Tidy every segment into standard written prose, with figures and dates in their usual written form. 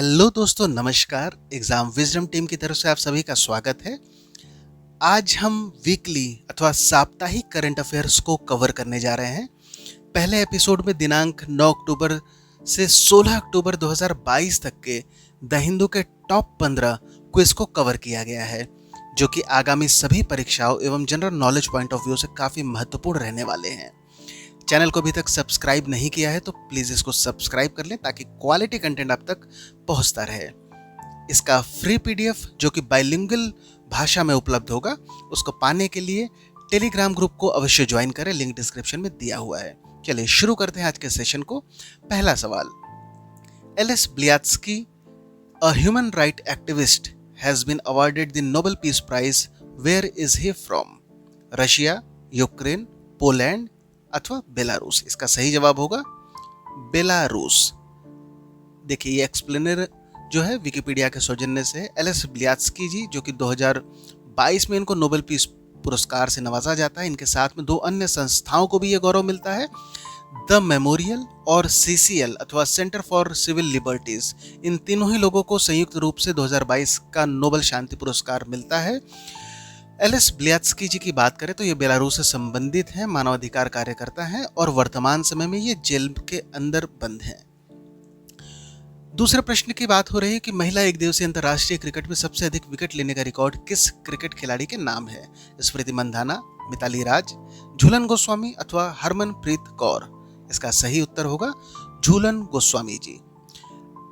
Hello दोस्तों, नमस्कार। Exam wisdom team की तरफ से आप सभी का स्वागत है। आज हम वीकली अथवा साप्ताहिक करंट अफेयर्स को कवर करने जा रहे हैं। पहले एपिसोड में दिनांक 9 अक्टूबर से 16 अक्टूबर 2022 तक के द हिंदू के टॉप 15 क्विज को कवर किया गया है, जो कि आगामी सभी परीक्षाओं एवं general knowledge point of view से काफी महत्वपूर्ण रहने वाले हैं। चैनल को अभी तक सब्सक्राइब नहीं किया है तो प्लीज इसको सब्सक्राइब कर लें ताकि क्वालिटी कंटेंट आप तक पहुंचता रहे। इसका फ्री पीडीएफ जो कि बाइलिंगुअल भाषा में उपलब्ध होगा, उसको पाने के लिए टेलीग्राम ग्रुप को अवश्य ज्वाइन करें, लिंक डिस्क्रिप्शन में दिया हुआ है। चलिए शुरू करते हैं आज के सेशन को। पहला सवाल, Ales Bialiatski, a human right activist, has been awarded the Nobel peace prize. Where is he from? Russia, Ukraine, Poland अथवा बेलारूस? इसका सही जवाब होगा बेलारूस। देखिए, ये एक्सप्लेनर जो है विकिपीडिया के सौजन्य से है। एलिस ब्लियात्स्की जी, जो कि 2022 में इनको नोबेल पीस पुरस्कार से नवाजा जाता है। इनके साथ में दो अन्य संस्थाओं को भी ये गौरव मिलता है, द मेमोरियल और सीसीएल अथवा सेंटर फॉर सिविल लिबर्टीज। इन तीनों ही लोगों को संयुक्त रूप से 2022 का नोबेल शांति पुरस्कार मिलता है। एलिस ब्लियात्स्की जी की बात करें तो ये बेलारूस से संबंधित हैं, मानवाधिकार कार्यकर्ता हैं और वर्तमान समय में ये जेल के अंदर बंद हैं। दूसरे प्रश्न की बात हो रही है कि महिला एक दिवसीय अंतर्राष्ट्रीय क्रिकेट में सबसे अधिक विकेट लेने का रिकॉर्ड किस क्रिकेट खिलाड़ी के नाम है? स्मृति मंधाना, मिताली राज, झूलन गोस्वामी अथवा हरमनप्रीत कौर? इसका सही उत्तर होगा झूलन गोस्वामी जी।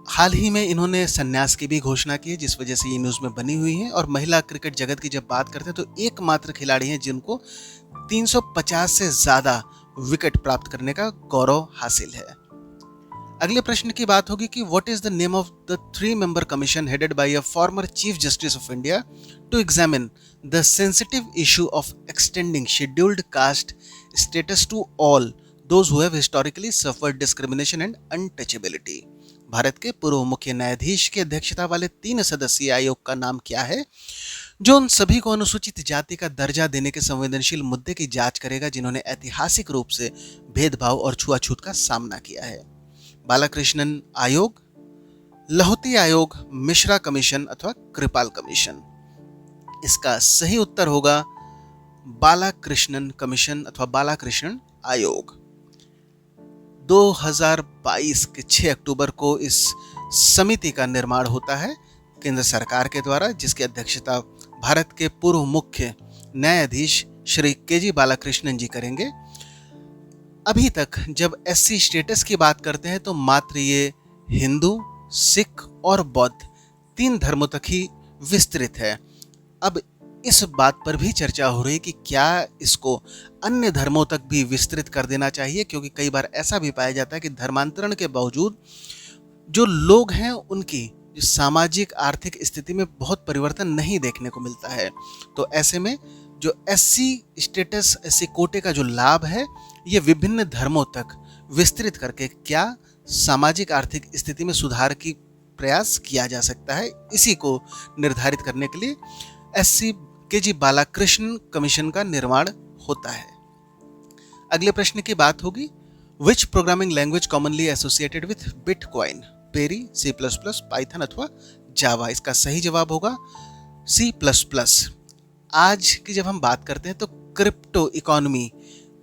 हाल ही में इन्होंने संन्यास की भी घोषणा की है, जिस वजह से ये न्यूज में बनी हुई है। और महिला क्रिकेट जगत की जब बात करते हैं तो एकमात्र खिलाड़ी हैं जिनको 350 से ज्यादा विकेट प्राप्त करने का गौरव हासिल है। अगले प्रश्न की बात होगी कि what is the name of the 3-member commission headed by a former chief justice of India to examine the sensitive issue of extending scheduled caste status to all those who have historically suffered discrimination and untouchability? Bharat के पूर्व मुख्य न्यायाधीश की अध्यक्षता वाले 3 सदस्यीय आयोग का नाम क्या है, जो उन सभी को अनुसूचित जाति का दर्जा देने के संवेदनशील मुद्दे की जांच करेगा जिन्होंने ऐतिहासिक रूप से भेदभाव और छुआछूत का सामना किया है? बालाकृष्णन आयोग, लाहौती आयोग, मिश्रा कमीशन अथवा कृपाल कमीशन? इसका सही उत्तर होगा बालाकृष्णन कमीशन अथवा बालाकृष्णन आयोग। 2022 के 6 अक्टूबर को इस समिति का निर्माण होता है केंद्र सरकार के द्वारा, जिसकी अध्यक्षता भारत के पूर्व मुख्य न्यायाधीश श्री के.जी. बालाकृष्णन जी करेंगे। अभी तक जब एससी स्टेटस की बात करते हैं तो मात्र ये हिंदू, सिख और बौद्ध 3 धर्मों तक ही विस्तृत है। अब इस बात पर भी चर्चा हो रही है कि क्या इसको अन्य धर्मों तक भी विस्तृत कर देना चाहिए, क्योंकि कई बार ऐसा भी पाया जाता है कि धर्मांतरण के बावजूद जो लोग हैं उनकी जो सामाजिक आर्थिक स्थिति में बहुत परिवर्तन नहीं देखने को मिलता है। तो ऐसे में जो एससी स्टेटस, एससी कोटे का जो लाभ है, ये विभिन्न धर्मों तक विस्तृत करके क्या सामाजिक आर्थिक स्थिति में सुधार की प्रयास किया जा सकता है, इसी को निर्धारित करने के लिए एससी के.जी. बालाकृष्णन कमीशन का निर्माण होता है। अगले प्रश्न की बात होगी, which programming language commonly associated with bitcoin? Perl, C plus plus, Python अथवा जावा? इसका सही जवाब होगा सी प्लस प्लस। आज की जब हम बात करते हैं तो क्रिप्टो इकोनॉमी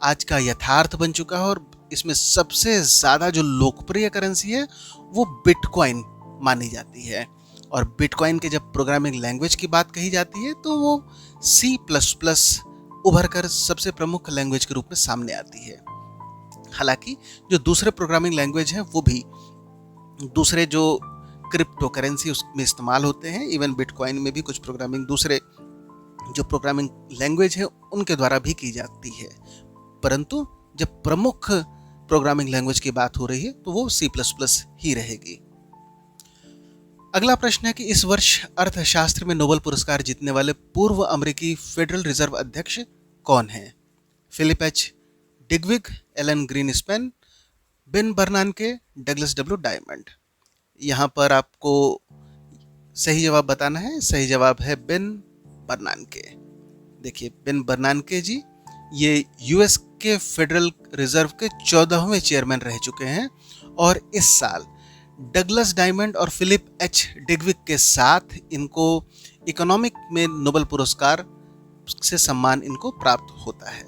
आज का यथार्थ बन चुका है और इसमें सबसे ज्यादा जो लोकप्रिय करेंसी है वो बिटकॉइन मानी जाती है। और बिटकॉइन के जब प्रोग्रामिंग लैंग्वेज की बात कही जाती है तो वो सी प्लस प्लस उभर कर सबसे प्रमुख लैंग्वेज के रूप में सामने आती है। हालांकि जो दूसरे प्रोग्रामिंग लैंग्वेज हैं वो भी दूसरे जो क्रिप्टो करेंसी उसमें इस्तेमाल होते हैं। इवन बिटकॉइन में भी कुछ प्रोग्रामिंग दूसरे जो प्रोग्रामिंग लैंग्वेज है उनके द्वारा भी की जाती है, परंतु जब प्रमुख प्रोग्रामिंग लैंग्वेज की बात हो रही है तो वो सी प्लस प्लस ही रहेगी। अगला प्रश्न है कि इस वर्ष अर्थशास्त्र में नोबेल पुरस्कार जीतने वाले पूर्व अमेरिकी फेडरल रिजर्व अध्यक्ष कौन है? Philip H Dybvig, Alan Greenspan, Ben Bernanke, Douglas W Diamond? यहाँ पर आपको सही जवाब बताना है। सही जवाब है बेन बर्नानके। देखिए, बेन बर्नानके जी ये यूएस के फेडरल रिजर्व के 14वें चेयरमैन रह चुके हैं और इस साल डगलस डायमंड और फिलिप एच डिग्विक के साथ इनको इकोनॉमिक में नोबेल पुरस्कार से सम्मान इनको प्राप्त होता है।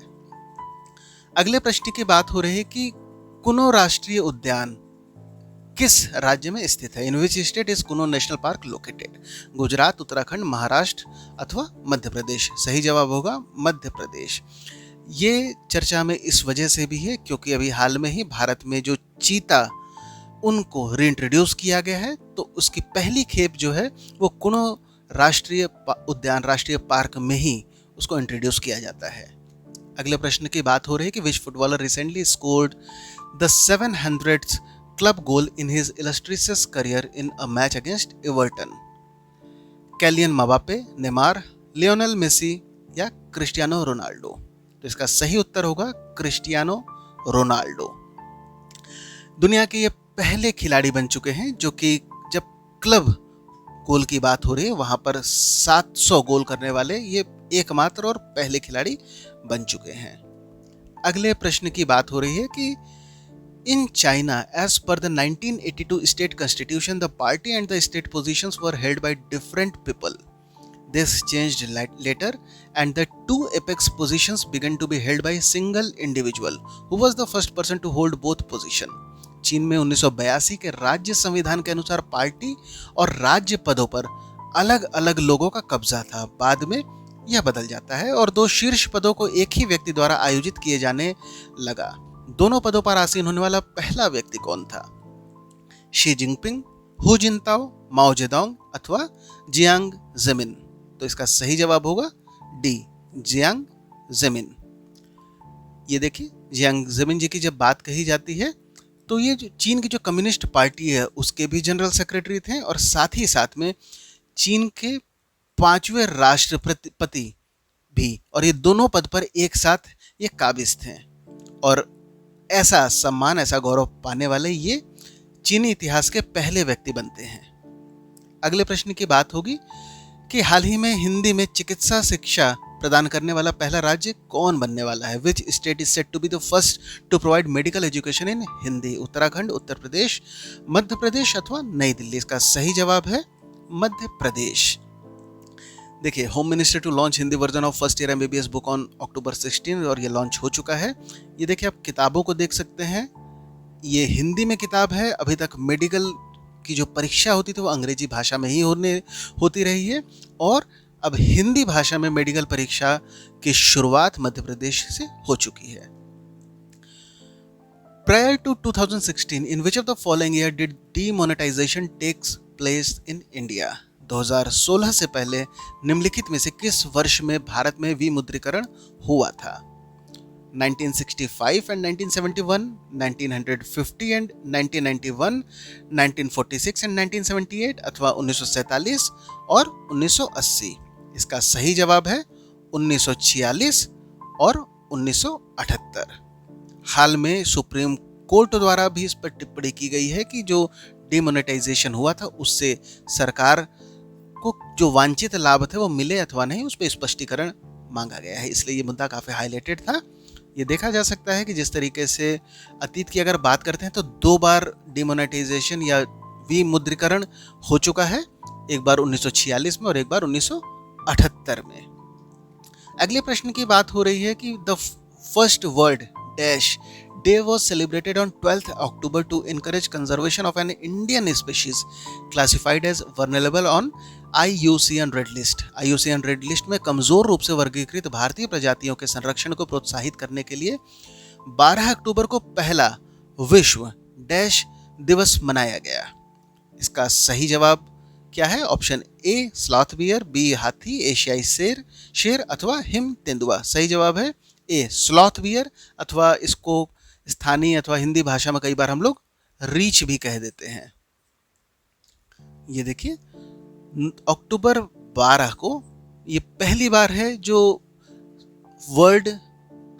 अगले प्रश्न की बात हो रही है कि कुनो राष्ट्रीय उद्यान किस राज्य में स्थित है? In which state is Kuno national park located? Gujarat, Uttarakhand, Maharashtra अथवा मध्य प्रदेश? सही जवाब होगा मध्य प्रदेश। ये चर्चा में इस वजह से भी है क्योंकि अभी हाल में ही भारत में जो चीता उनको रीइंट्रोड्यूस किया गया है, तो उसकी पहली खेप जो है वो कुनो राष्ट्रीय उद्यान, राष्ट्रीय पार्क में ही उसको इंट्रोड्यूस किया जाता है। अगले प्रश्न की बात हो रही है कि which footballer recently scored the 700th club goal in his illustrious career in a match against Everton? Kylian Mbappe, Neymar, Lionel Messi या क्रिस्टियानो रोनाल्डो? तो इसका सही उत्तर होगा क्रिस्टियानो रोनाल्डो। दुनिया के ये पहले खिलाड़ी बन चुके हैं जो कि जब क्लब गोल की बात हो रही है वहां पर 700 गोल करने वाले ये एकमात्र और पहले खिलाड़ी बन चुके हैं। अगले प्रश्न की बात हो रही है कि in China as per the 1982 state constitution the party and the state positions were held by different people. This changed later and the two apex positions began to be held by a single individual who was the first person to hold both position. चीन में 1982 के राज्य संविधान के अनुसार party और राज्य पदों पर अलग अलग लोगों का कब्जा था। बाद में यह बदल जाता है और दो शीर्ष पदों को एक ही व्यक्ति द्वारा आयोजित किए जाने लगा। दोनों पदों पर आसीन होने वाला पहला व्यक्ति कौन था? Xi Jinping, who जिनताओ, Mao Zedong अथवा जियांग जेमिन? तो इसका सही जवाब होगा डी, जियांग जेमिन। ये देखिए, जियांग जेमिन जी की जब बात कही जाती है तो ये जो चीन की जो कम्युनिस्ट पार्टी है उसके भी जनरल सेक्रेटरी थे और साथ ही साथ में चीन के 5वें राष्ट्रपति भी, और ये दोनों पद पर एक साथ ये काबिज थे और ऐसा सम्मान, ऐसा गौरव पाने वाले ये चीनी इतिहास के पहले व्यक्ति बनते हैं। अगले प्रश्न की बात होगी कि हाल ही में हिंदी में चिकित्सा शिक्षा प्रदान करने वाला पहला राज्य कौन बनने वाला है? Which state is set to be the first to provide medical education in Hindi? Uttarakhand, Uttar Pradesh, Madhya Pradesh अथवा नई दिल्ली? इसका सही जवाब है मध्य प्रदेश। देखिए, home minister to launch Hindi version of first year MBBS book on October 16 और ये लॉन्च हो चुका है। ये देखिए, आप किताबों को देख सकते हैं, ये हिंदी में किताब है। अभी तक मेडिकल की जो परीक्षा होती थी वो अंग्रेजी भाषा में ही होती रही है और अब हिंदी भाषा में मेडिकल परीक्षा की शुरुआत मध्य प्रदेश से हो चुकी है। Prior to 2016, in which of the following year did demonetization takes place in India? 2016 से पहले निम्नलिखित में से किस वर्ष में भारत में विमुद्रीकरण हुआ था? 1965 and 1971, 1950 and 1991, 1946 and 1978 अथवा 1947 और 1980? इसका सही जवाब है 1946 और 1978। हाल में सुप्रीम कोर्ट द्वारा भी इस पर टिप्पणी की गई है कि जो डिमोनेटाइजेशन हुआ था उससे सरकार को जो वांछित लाभ थे वो मिले अथवा नहीं, उस पर स्पष्टीकरण मांगा गया है। इसलिए ये मुद्दा काफी हाईलाइटेड था। ये देखा जा सकता है कि जिस तरीके से अतीत की अगर बात करते हैं तो 2 बार डिमोनेटाइजेशन या विमुद्रीकरण हो चुका है, एक बार 1946 में और एक बार 1978 में। अगले प्रश्न की बात हो रही है कि the first world dash day was celebrated on 12th October to encourage conservation of an Indian species classified as vulnerable on IUCN Red List. IUCN Red List में कमजोर रूप से वर्गीकृत भारतीय प्रजातियों के संरक्षण को प्रोत्साहित करने के लिए 12 अक्टूबर को पहला विश्व डैश दिवस मनाया गया। इसका सही जवाब क्या है? Option A sloth bear, B हाथी, एशियाई शेर अथवा हिम तेंदुआ? सही जवाब है ए स्लॉथ बियर, अथवा इसको स्थानीय अथवा हिंदी भाषा में कई बार हम लोग रीछ भी कह देते हैं। ये देखिए, अक्टूबर 12 को ये पहली बार है जो वर्ल्ड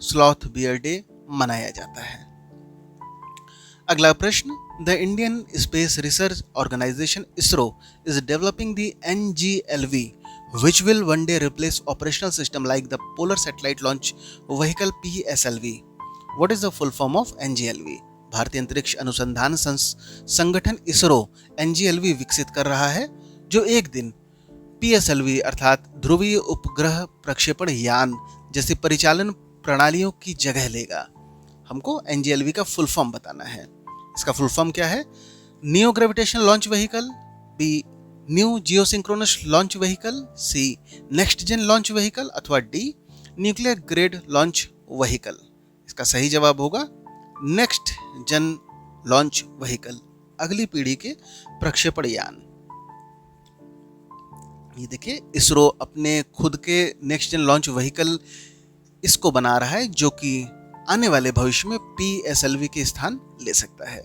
स्लॉथ बियर डे मनाया जाता है। अगला प्रश्न, the Indian Space Research Organisation ISRO is developing the NGLV which will one day replace operational system like the Polar Satellite Launch Vehicle PSLV. What is the full form of NGLV? भारतीय अंतरिक्ष अनुसंधान संगठन ISRO NGLV विकसित कर रहा है, जो एक दिन PSLV अर्थात ध्रुवीय उपग्रह प्रक्षेपण यान जैसी परिचालन प्रणालियों की जगह लेगा। हमको NGLV का फुल फॉर्म बताना है। इसका फुल फॉर्म क्या है? New gravitational launch vehicle, B new geosynchronous launch vehicle, C next gen launch vehicle अथवा D nuclear grade launch vehicle. इसका सही जवाब होगा नेक्स्ट जेन लॉन्च व्हीकल, अगली पीढ़ी के प्रक्षेपण यान। ये देखिए, इसरो अपने खुद के नेक्स्ट जेन लॉन्च व्हीकल इसको बना रहा है, जो कि आने वाले भविष्य में PSLV के स्थान ले सकता है।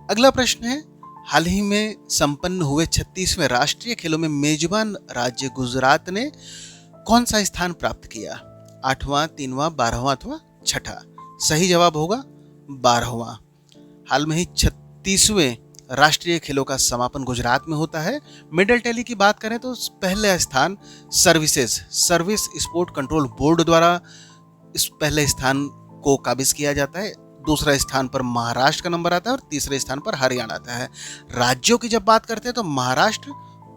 अगला प्रश्न है, हाल ही में संपन्न हुए 36वें राष्ट्रीय खेलों में मेजबान राज्य गुजरात ने कौन सा स्थान प्राप्त किया? 8वां, 3वां, 12वां अथवा 6ठा? सही जवाब होगा 12वां। हाल में ही 36वें राष्ट्रीय खेलों का समापन गुजरात में होता है। मेडल टैली की बात करें तो पहला स्थान सर्विस स्पोर्ट कंट्रोल बोर्ड द्वारा इस पहले स्थान को काबिज किया जाता है। दूसरा स्थान पर महाराष्ट्र का नंबर आता है और तीसरे स्थान पर हरियाणा आता है। राज्यों की जब बात करते हैं तो महाराष्ट्र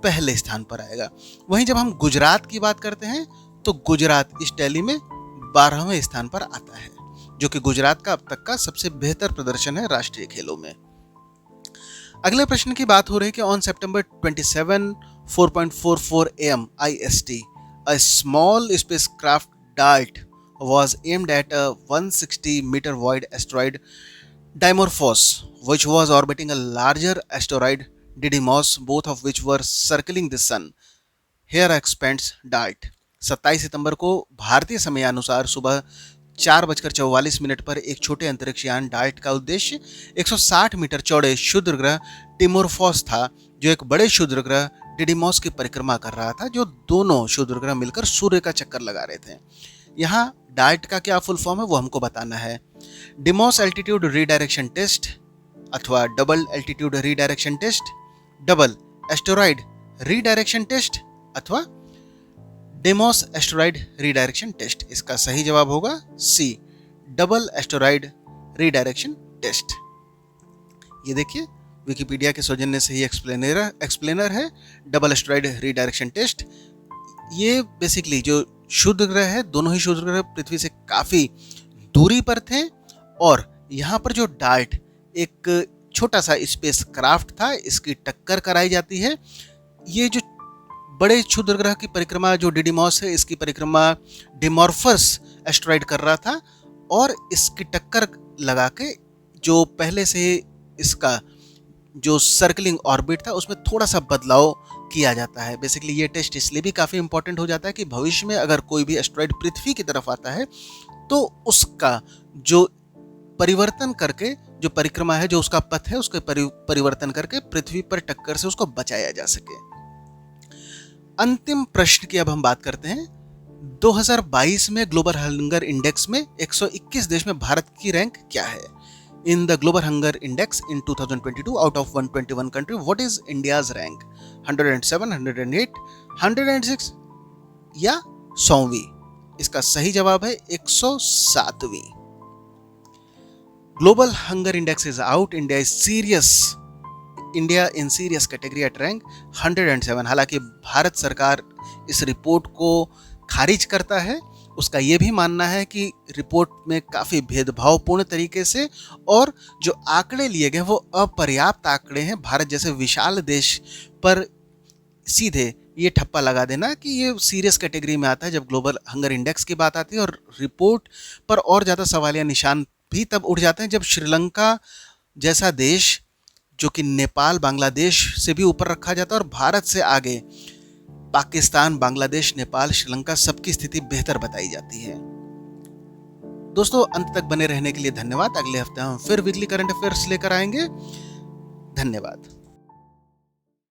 पहले स्थान पर आएगा। वहीं जब हम गुजरात की बात करते हैं तो गुजरात इस टैली में 12वें स्थान पर आता है, जो कि गुजरात का अब तक का सबसे बेहतर प्रदर्शन है राष्ट्रीय खेलों में। अगले प्रश्न की बात हो रही है कि on September 27 4.44 AM IST a small spacecraft DART was aimed at a 160 meter wide asteroid Dimorphos, which was orbiting a larger asteroid Didymos, both of which were circling the sun. Here expands DART। 27 सितंबर को भारतीय समयानुसार सुबह 4:44 पर एक छोटे अंतरिक्ष यान dart का उद्देश्य 160 मीटर चौड़े क्षुद्र ग्रह डिमोर्फोस था, जो एक बड़े क्षुद्र ग्रह डिडिमोस की परिक्रमा कर रहा था, जो दोनों क्षुद्र ग्रह मिलकर सूर्य का चक्कर लगा रहे थे। यहाँ डार्ट का क्या फुल फॉर्म है वो हमको बताना है। डिमोस एल्टीट्यूड रीडायरेक्शन टेस्ट अथवा double altitude redirection test, double asteroid redirection test अथवा डेमोस एस्टेरॉइड रीडायरेक्शन टेस्ट। इसका सही जवाब होगा C double asteroid redirection test. ये देखिए, विकिपीडिया के सौजन्य से ही एक्सप्लेनर है डबल एस्टेरॉइड रीडायरेक्शन टेस्ट। ये बेसिकली जो क्षुद्र ग्रह है, दोनों ही क्षुद्र ग्रह पृथ्वी से काफी दूरी पर थे और यहाँ पर जो डार्ट एक छोटा सा स्पेस क्राफ्ट था, इसकी टक्कर कराई जाती है। ये जो बड़े क्षुद्र ग्रह की परिक्रमा जो डिडिमॉस है, इसकी परिक्रमा डिमॉर्फस एस्टेरॉइड कर रहा था और इसकी टक्कर लगा के जो पहले से इसका जो सर्कलिंग ऑर्बिट था उसमें थोड़ा सा बदलाव किया जाता है। बेसिकली ये टेस्ट इसलिए भी काफ़ी इंपॉर्टेंट हो जाता है कि भविष्य में अगर कोई भी एस्टेरॉइड पृथ्वी की तरफ आता है तो उसका जो परिवर्तन करके जो परिक्रमा है, जो उसका पथ है, उसके परिवर्तन करके पृथ्वी पर टक्कर से उसको बचाया जा सके। अंतिम प्रश्न की अब हम बात करते हैं। 2022 में ग्लोबल हंगर इंडेक्स में 121 देश में भारत की रैंक क्या है? In the global hunger index in 2022 out of 121 country, what is India's rank? 107, 108, 106 या 100वीं? इसका सही जवाब है 107वीं। Global hunger index is out, India in serious category at rank 107। हालांकि भारत सरकार इस रिपोर्ट को खारिज करता है। उसका ये भी मानना है कि रिपोर्ट में काफ़ी भेदभावपूर्ण तरीके से और जो आंकड़े लिए गए वो अपर्याप्त आंकड़े हैं। भारत जैसे विशाल देश पर सीधे ये ठप्पा लगा देना कि ये सीरियस कैटेगरी में आता है जब ग्लोबल हंगर इंडेक्स की बात आती है, और रिपोर्ट पर और ज़्यादा सवालिया निशान भी तब उठ जाते हैं जब श्रीलंका जैसा देश, जो कि नेपाल बांग्लादेश से भी ऊपर रखा जाता है, और भारत से आगे पाकिस्तान, बांग्लादेश, नेपाल, श्रीलंका सबकी स्थिति बेहतर बताई जाती है। दोस्तों, अंत तक बने रहने के लिए धन्यवाद। अगले हफ्ते हम फिर वीकली करंट अफेयर्स लेकर आएंगे। धन्यवाद।